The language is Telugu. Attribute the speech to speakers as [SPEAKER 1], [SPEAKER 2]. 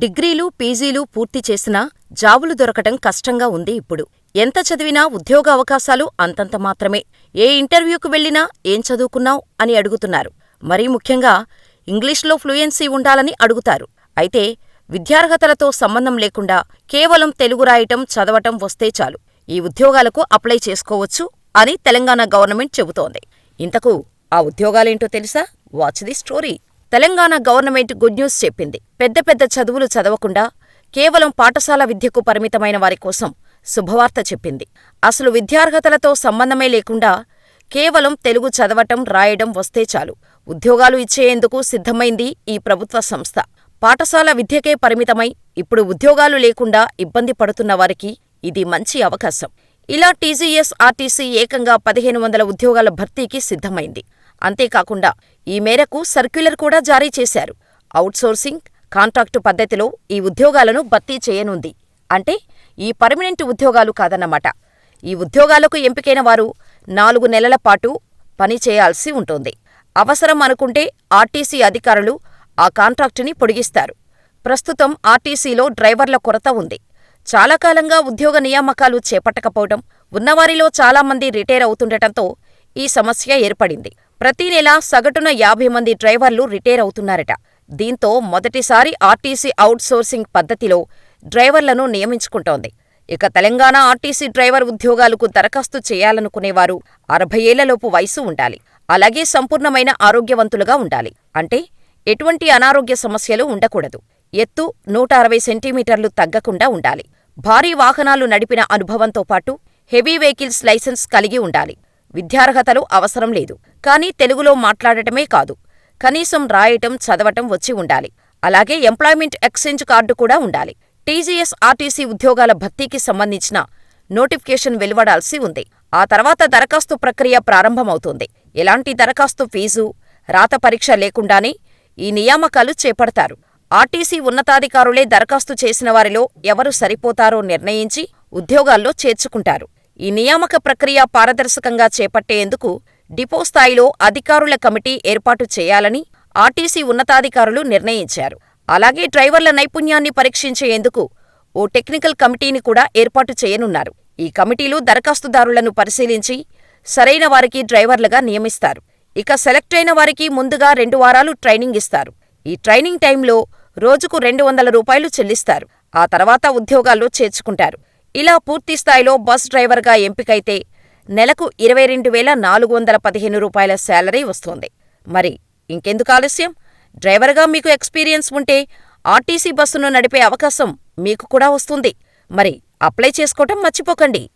[SPEAKER 1] డిగ్రీలు, పీజీలు పూర్తి చేసినా జాబులు దొరకటం కష్టంగా ఉంది ఇప్పుడు. ఎంత చదివినా ఉద్యోగ అవకాశాలు అంతంత మాత్రమే. ఏ ఇంటర్వ్యూకు వెళ్ళినా ఏం చదువుకున్నావ్ అని అడుగుతున్నారు. మరీ ముఖ్యంగా ఇంగ్లీష్లో ఫ్లూయెన్సీ ఉండాలని అడుగుతారు. అయితే విద్యార్హతలతో సంబంధం లేకుండా కేవలం తెలుగు రాయటం, చదవటం వస్తే చాలు ఈ ఉద్యోగాలకు అప్లై చేసుకోవచ్చు అని తెలంగాణ గవర్నమెంట్ చెబుతోంది. ఇంతకూ ఆ ఉద్యోగాలేంటో తెలుసా? Watch the story. Telangana government good news చెప్పింది. పెద్ద పెద్ద చదువులు చదవకుండా కేవలం పాఠశాల విద్యకు పరిమితమైన వారికోసం శుభవార్త చెప్పింది. అసలు విద్యార్హతలతో సంబంధమే లేకుండా కేవలం తెలుగు చదవటం, రాయడం వస్తే చాలు ఉద్యోగాలు ఇచ్చేందుకు సిద్ధమైంది ఈ ప్రభుత్వ సంస్థ. పాఠశాల విద్యకే పరిమితమై ఇప్పుడు ఉద్యోగాలు లేకుండా ఇబ్బంది పడుతున్న వారికి ఇది మంచి అవకాశం. ఇలా టీజీఎస్ ఆర్టీసీ ఏకంగా 1500 ఉద్యోగాల భర్తీకి సిద్ధమైంది. అంతేకాకుండా ఈ మేరకు సర్క్యులర్ కూడా జారీ చేశారు. ఔట్సోర్సింగ్, కాంట్రాక్టు పద్ధతిలో ఈ ఉద్యోగాలను భర్తీ చేయనుంది. అంటే ఈ పర్మనెంట్ ఉద్యోగాలు కాదన్నమాట. ఈ ఉద్యోగాలకు ఎంపికైన వారు 4 నెలల పాటు పని చేయాల్సి ఉంటుంది. అవసరం అనుకుంటే ఆర్టీసీ అధికారులు ఆ కాంట్రాక్టుని పొడిగిస్తారు. ప్రస్తుతం ఆర్టీసీలో డ్రైవర్ల కొరత ఉంది. చాలా కాలంగా ఉద్యోగ నియామకాలు చేపట్టకపోవడం, ఉన్నవారిలో చాలామంది రిటైర్ అవుతుండటంతో ఈ సమస్య ఏర్పడింది. ప్రతి నెలా సగటున 50 మంది డ్రైవర్లు రిటైర్ అవుతున్నారట. దీంతో మొదటిసారి ఆర్టీసీ ఔట్సోర్సింగ్ పద్ధతిలో డ్రైవర్లను నియమించుకుంటోంది. ఇక తెలంగాణ ఆర్టీసీ డ్రైవర్ ఉద్యోగాలకు దరఖాస్తు చేయాలనుకునేవారు 60 ఏళ్లలోపు వయసు ఉండాలి. అలాగే సంపూర్ణమైన ఆరోగ్యవంతులుగా ఉండాలి. అంటే ఎటువంటి అనారోగ్య సమస్యలు ఉండకూడదు. ఎత్తు 160 సెంటీమీటర్లు తగ్గకుండా ఉండాలి. భారీ వాహనాలు నడిపిన అనుభవంతో పాటు హెవీ వెహికల్స్ లైసెన్స్ కలిగి ఉండాలి. విద్యార్హతలు అవసరం లేదు. కానీ తెలుగులో మాట్లాడటమే కాదు, కనీసం రాయటం, చదవటం వచ్చి ఉండాలి. అలాగే ఎంప్లాయ్మెంట్ ఎక్స్చేంజ్ కార్డు కూడా ఉండాలి. టీజీఎస్ ఆర్టీసీ ఉద్యోగాల భర్తీకి సంబంధించిన నోటిఫికేషన్ వెలువడాల్సి ఉంది. ఆ తర్వాత దరఖాస్తు ప్రక్రియ ప్రారంభమవుతుంది. ఎలాంటి దరఖాస్తు ఫీజు, రాత పరీక్ష లేకుండానే ఈ నియామకాలు చేపడతారు. ఆర్టీసీ ఉన్నతాధికారులే దరఖాస్తు చేసిన వారిలో ఎవరు సరిపోతారో నిర్ణయించి ఉద్యోగాల్లో చేర్చుకుంటారు. ఈ నియామక ప్రక్రియ పారదర్శకంగా చేపట్టేందుకు డిపో స్థాయిలో అధికారుల కమిటీ ఏర్పాటు చేయాలని ఆర్టీసీ ఉన్నతాధికారులు నిర్ణయించారు. అలాగే డ్రైవర్ల నైపుణ్యాన్ని పరీక్షించేందుకు ఓ టెక్నికల్ కమిటీని కూడా ఏర్పాటు చేయనున్నారు. ఈ కమిటీలు దరఖాస్తుదారులను పరిశీలించి సరైన వారికి డ్రైవర్లుగా నియమిస్తారు. ఇక సెలెక్ట్ అయిన వారికి ముందుగా 2 వారాలు ట్రైనింగ్ ఇస్తారు. ఈ ట్రైనింగ్ టైంలో రోజుకు 200 రూపాయలు చెల్లిస్తారు. ఆ తర్వాత ఉద్యోగాల్లో చేర్చుకుంటారు. ఇలా పూర్తిస్థాయిలో బస్ డ్రైవర్గా ఎంపికైతే నెలకు 22,415 రూపాయల శాలరీ వస్తోంది. మరి ఇంకెందుకు ఆలస్యం? డ్రైవర్గా మీకు ఎక్స్పీరియన్స్ ఉంటే ఆర్టీసీ బస్సును నడిపే అవకాశం మీకు కూడా వస్తుంది. మరి అప్లై చేసుకోవటం మర్చిపోకండి.